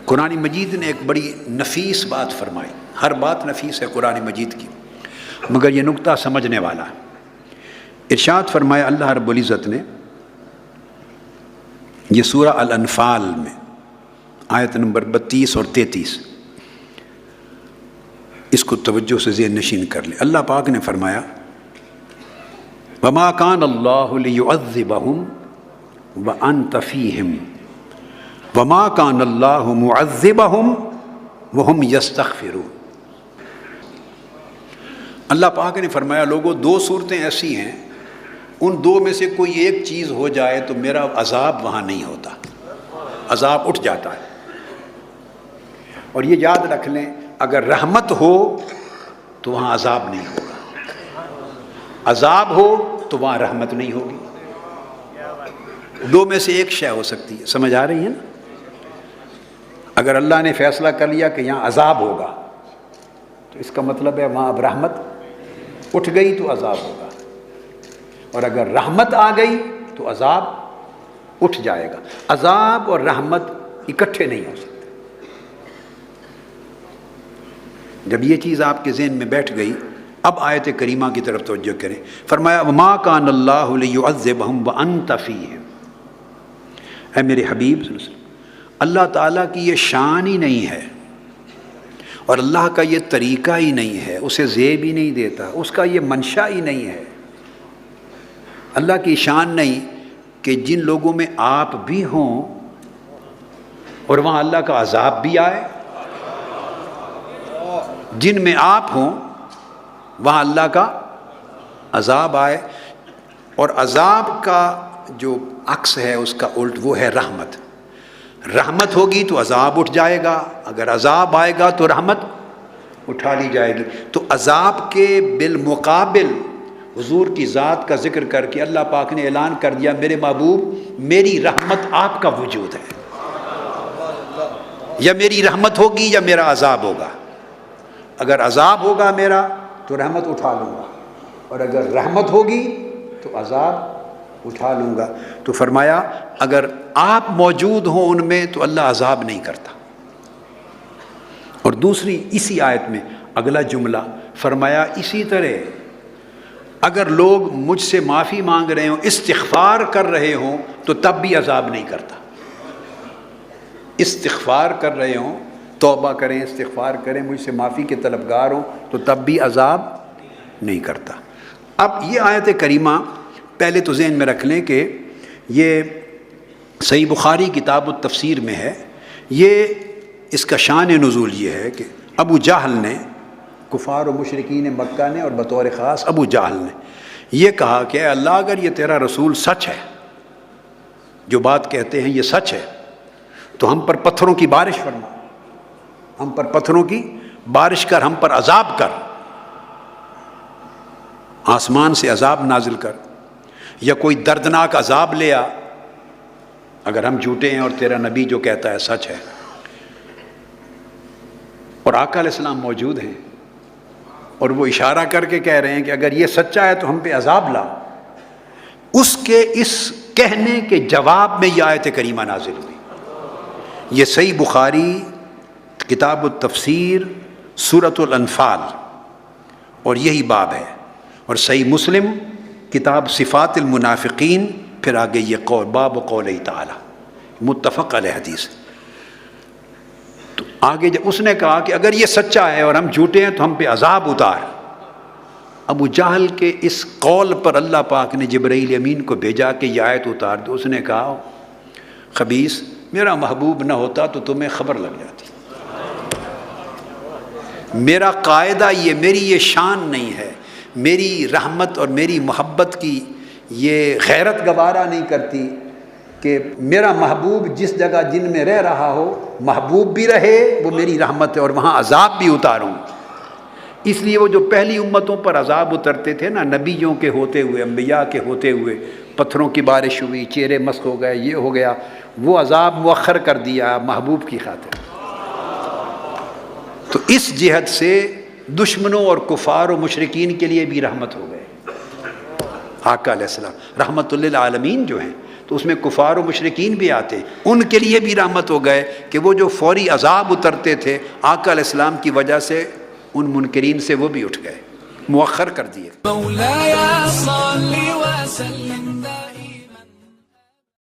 قرآن مجید نے ایک بڑی نفیس بات فرمائی. ہر بات نفیس ہے قرآن مجید کی، مگر یہ نقطہ سمجھنے والا ہے. ارشاد فرمایا اللہ رب العزت نے، یہ سورہ الانفال میں آیت نمبر 32 اور 33، اس کو توجہ سے ذہن نشین کر لیں. اللہ پاک نے فرمایا وَمَا كَانَ اللَّهُ لِيُعَذِّبَهُمْ وَأَنْتَ فِيهِمْ وَمَا كَانَ اللَّهُ مُعَذِّبَهُمْ وَهُمْ يَسْتَغْفِرُونَ. اللہ پاک نے فرمایا لوگوں، دو صورتیں ایسی ہیں، ان دو میں سے کوئی ایک چیز ہو جائے تو میرا عذاب وہاں نہیں ہوتا، عذاب اٹھ جاتا ہے. اور یہ یاد رکھ لیں، اگر رحمت ہو تو وہاں عذاب نہیں ہوگا، عذاب ہو تو وہاں رحمت نہیں ہوگی. دو میں سے ایک شے ہو سکتی ہے. سمجھ آ رہی ہے نا؟ اگر اللہ نے فیصلہ کر لیا کہ یہاں عذاب ہوگا تو اس کا مطلب ہے وہاں اب رحمت اٹھ گئی تو عذاب ہوگا، اور اگر رحمت آ گئی تو عذاب اٹھ جائے گا. عذاب اور رحمت اکٹھے نہیں ہو سکتے. جب یہ چیز آپ کے ذہن میں بیٹھ گئی، اب آیت کریمہ کی طرف توجہ کریں. فرمایا وَمَا كَانَ اللَّهُ لِيُعَذِّبَهُمْ وَأَنْتَ فِيهِمْ. اے میرے حبیب صلی اللہ علیہ وسلم، اللہ تعالیٰ کی یہ شان ہی نہیں ہے، اور اللہ کا یہ طریقہ ہی نہیں ہے، اسے زیب ہی نہیں دیتا، اس کا یہ منشا ہی نہیں ہے. اللہ کی شان نہیں کہ جن لوگوں میں آپ بھی ہوں اور وہاں اللہ کا عذاب بھی آئے، جن میں آپ ہوں وہاں اللہ کا عذاب آئے. اور عذاب کا جو عکس ہے اس کا الٹ وہ ہے رحمت. رحمت ہوگی تو عذاب اٹھ جائے گا، اگر عذاب آئے گا تو رحمت اٹھا لی جائے گی. تو عذاب کے بالمقابل حضور کی ذات کا ذکر کر کے اللہ پاک نے اعلان کر دیا میرے محبوب میری رحمت آپ کا وجود ہے، یا میری رحمت ہوگی یا میرا عذاب ہوگا. اگر عذاب ہوگا میرا تو رحمت اٹھا لوں گا، اور اگر رحمت ہوگی تو عذاب اٹھا لوں گا. تو فرمایا اگر آپ موجود ہوں ان میں تو اللہ عذاب نہیں کرتا. اور دوسری اسی آیت میں اگلا جملہ فرمایا اسی طرح اگر لوگ مجھ سے معافی مانگ رہے ہوں، استغفار کر رہے ہوں تو تب بھی عذاب نہیں کرتا. استغفار کر رہے ہوں، توبہ کریں، استغفار کریں، مجھ سے معافی کے طلبگار ہوں تو تب بھی عذاب نہیں کرتا. اب یہ آیت کریمہ پہلے تو ذہن میں رکھ لیں کہ یہ صحیح بخاری کتاب التفسیر میں ہے. یہ اس کا شان نزول یہ ہے کہ ابو جہل نے، کفار و مشرکین مکہ نے، اور بطور خاص ابو جہل نے یہ کہا کہ اے اللہ اگر یہ تیرا رسول سچ ہے، جو بات کہتے ہیں یہ سچ ہے، تو ہم پر پتھروں کی بارش فرما، ہم پر پتھروں کی بارش کر، ہم پر عذاب کر، آسمان سے عذاب نازل کر، یا کوئی دردناک عذاب لے آ اگر ہم جھوٹے ہیں اور تیرا نبی جو کہتا ہے سچ ہے. اور آقا علیہ السلام موجود ہیں اور وہ اشارہ کر کے کہہ رہے ہیں کہ اگر یہ سچا ہے تو ہم پہ عذاب لا. اس کے اس کہنے کے جواب میں یہ آیت کریمہ نازل ہوئی. یہ صحیح بخاری کتاب التفسیر سورۃ الانفال اور یہی باب ہے، اور صحیح مسلم کتاب صفات المنافقین، پھر آگے یہ قول باب قول تعالی، متفق علیہ حدیث. تو آگے جب اس نے کہا کہ اگر یہ سچا ہے اور ہم جھوٹے ہیں تو ہم پہ عذاب اتار، ابو جہل کے اس قول پر اللہ پاک نے جبرائیل امین کو بھیجا کہ یہ آیت اتار دو. اس نے کہا خبیث، میرا محبوب نہ ہوتا تو تمہیں خبر لگ جاتی. میرا قاعدہ یہ، میری یہ شان نہیں ہے، میری رحمت اور میری محبت کی یہ غیرت گوارا نہیں کرتی کہ میرا محبوب جس جگہ جن میں رہ رہا ہو محبوب بھی رہے، وہ میری رحمت ہے، اور وہاں عذاب بھی اتاروں. اس لیے وہ جو پہلی امتوں پر عذاب اترتے تھے نا، نبیوں کے ہوتے ہوئے، انبیاء کے ہوتے ہوئے، پتھروں کی بارش ہوئی، چہرے مسخ ہو گئے، یہ ہو گیا، وہ عذاب مؤخر کر دیا محبوب کی خاطر. تو اس جہت سے دشمنوں اور کفار و مشرکین کے لیے بھی رحمت ہو گئے. آقا علیہ السلام رحمت للعالمین جو ہیں، تو اس میں کفار و مشرکین بھی آتے، ان کے لیے بھی رحمت ہو گئے کہ وہ جو فوری عذاب اترتے تھے آقا علیہ السلام کی وجہ سے ان منکرین سے وہ بھی اٹھ گئے، مؤخر کر دیے۔